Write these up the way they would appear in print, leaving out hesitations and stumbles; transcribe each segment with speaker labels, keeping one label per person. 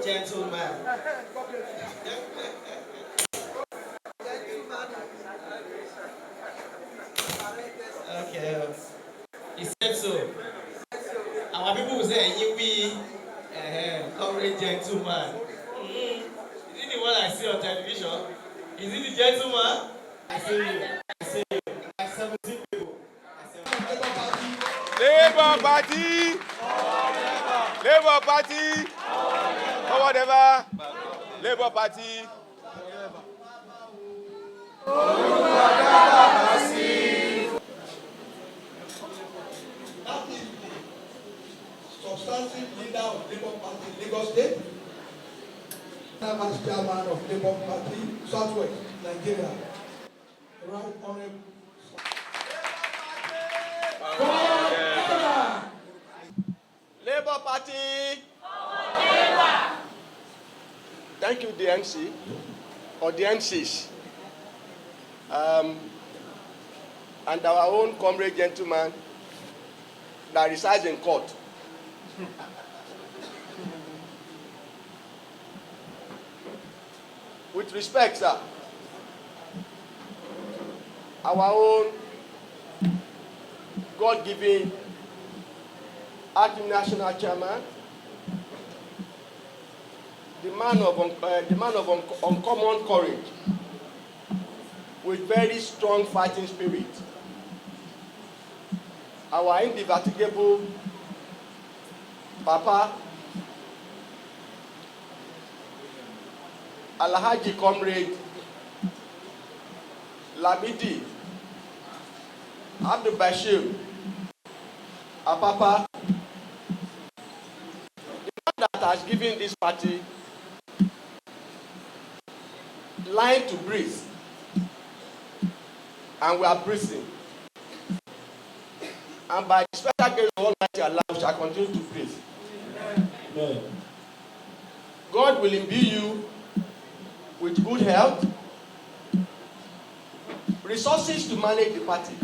Speaker 1: Gentleman. Okay. He said so. Our people will say, you be coverage gentleman. Is it the one I see on television? Is it the gentleman? I see you. I see you. Like 17 people.
Speaker 2: Labour Party! Labour Party! Or whatever. Labour Party.
Speaker 3: That is the substantive leader of Labour Party in Lagos State. I'm as chairman of Labour Party, Southwest, Nigeria. Right Honorable.
Speaker 2: Labour Party! Thank you, the MC, or the MCs, and our own comrade gentleman that resides in court. With respect, sir, our own God-given acting national chairman, the man of uncommon courage, with very strong fighting spirit, our indefatigable Papa, Alhaji Comrade Lamidi Apapa, the man that has given this party line to breathe, and we are breathing. And by the special grace of Almighty Allah, we shall continue to breathe. Amen. God will imbue you with good health, resources to manage the party,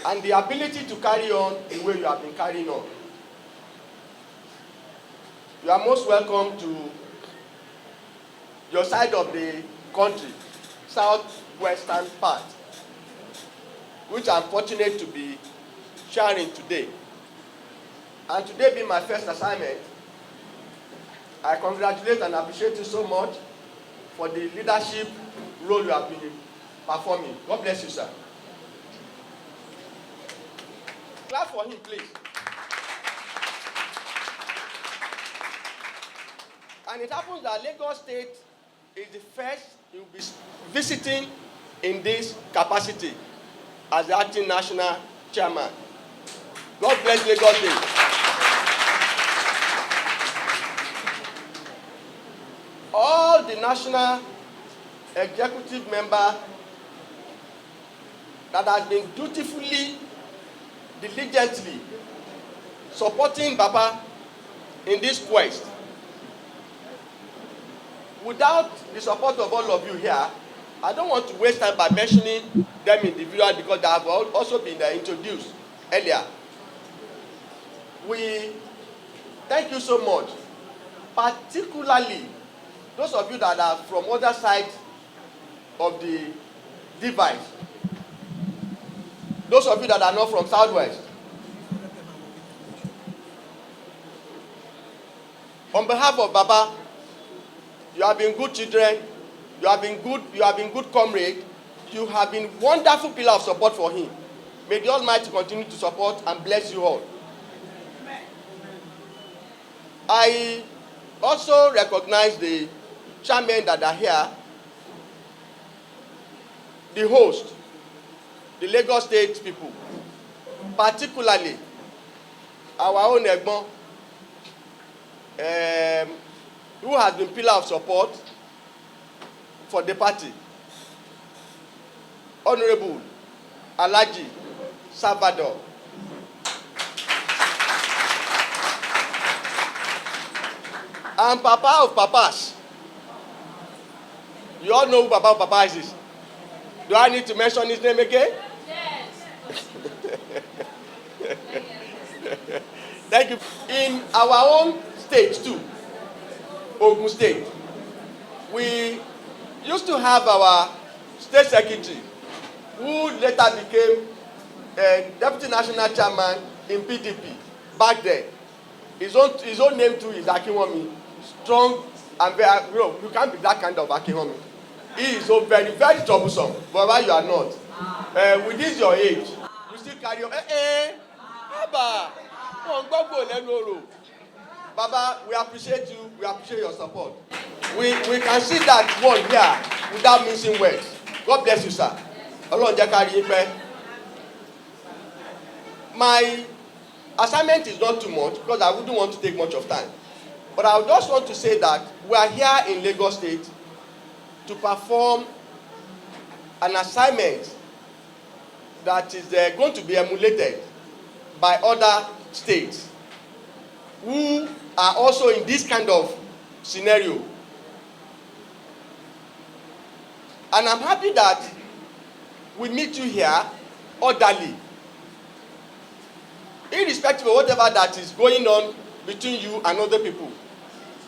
Speaker 2: and the ability to carry on the way you have been carrying on. You are most welcome to your side of the country, southwestern part, which I'm fortunate to be sharing today. And today being my first assignment, I congratulate and appreciate you so much for the leadership role you have been performing. God bless you, sir. Clap for him, please. And it happens that Lagos State is the first he will be visiting in this capacity as the acting national chairman. God bless Lagos State. All the national executive member that has been dutifully, diligently supporting Baba in this quest. Without the support of all of you here, I don't want to waste time by mentioning them individually because they have also been introduced earlier. We thank you so much, particularly those of you that are from other sides of the divide. Those of you that are not from Southwest. On behalf of Baba, you have been good children, you have been good comrade, you have been wonderful pillar of support for him. May the Almighty continue to support and bless you all. I also recognize the chairmen that are here, the host, the Lagos State people, particularly our own Egbon, who has been pillar of support for the party, Honorable Alhaji Salvador. And Papa of Papas. You all know who Papa of Papas is. Do I need to mention his name again? Yes. Thank you. In our own state too, Ogun State. We used to have our state secretary, who later became deputy national chairman in PDP back then. His own name too is Akinwumi. Strong and very, you can't be that kind of Akinwumi. He is so very, very troublesome. But you are not. With this your age, you still carry on. Baba, we appreciate you. We appreciate your support. We can see that one here without missing words. God bless you, sir. My assignment is not too much because I wouldn't want to take much of time. But I just want to say that we are here in Lagos State to perform an assignment that is going to be emulated by other states who are also in this kind of scenario. And I'm happy that we meet you here orderly, irrespective of whatever that is going on between you and other people.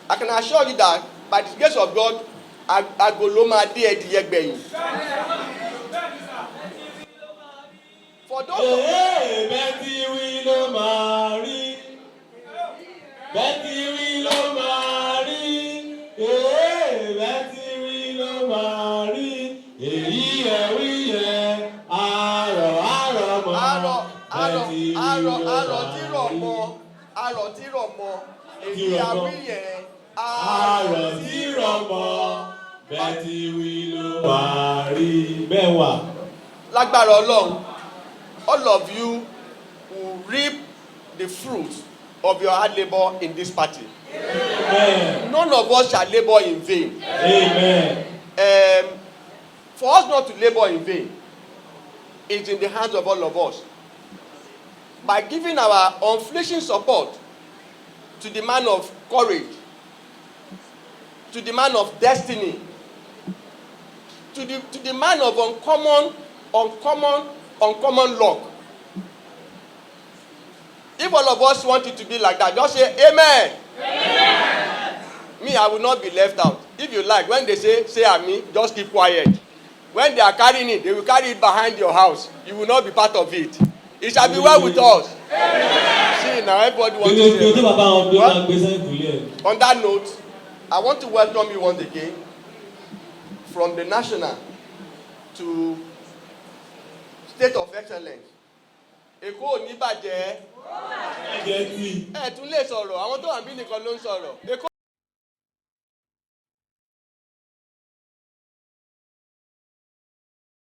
Speaker 2: I can assure you that by the grace of God, for those of lágbára Ọlọ́run, all of you will reap the fruits of your hard labor in this party. Amen. None of us shall labor in vain. Amen. For us not to labor in vain, it's in the hands of all of us. By giving our unflinching support to the man of courage, to the man of destiny, to the man of uncommon luck. If all of us want it to be like that, just say amen. Amen. Me, I will not be left out. If you like, when they say amen, just keep quiet. When they are carrying it, they will carry it behind your house. You will not be part of it. It shall be well with us. Amen. See, now everybody wants to say amen. On that note, I want to welcome you once again from the national to state of excellence. Èkó ò ní bàjẹ́. Ẹ tún lè sọ̀rọ̀, àwọn tó wà níbí nìkan ló ń sọ̀rọ̀.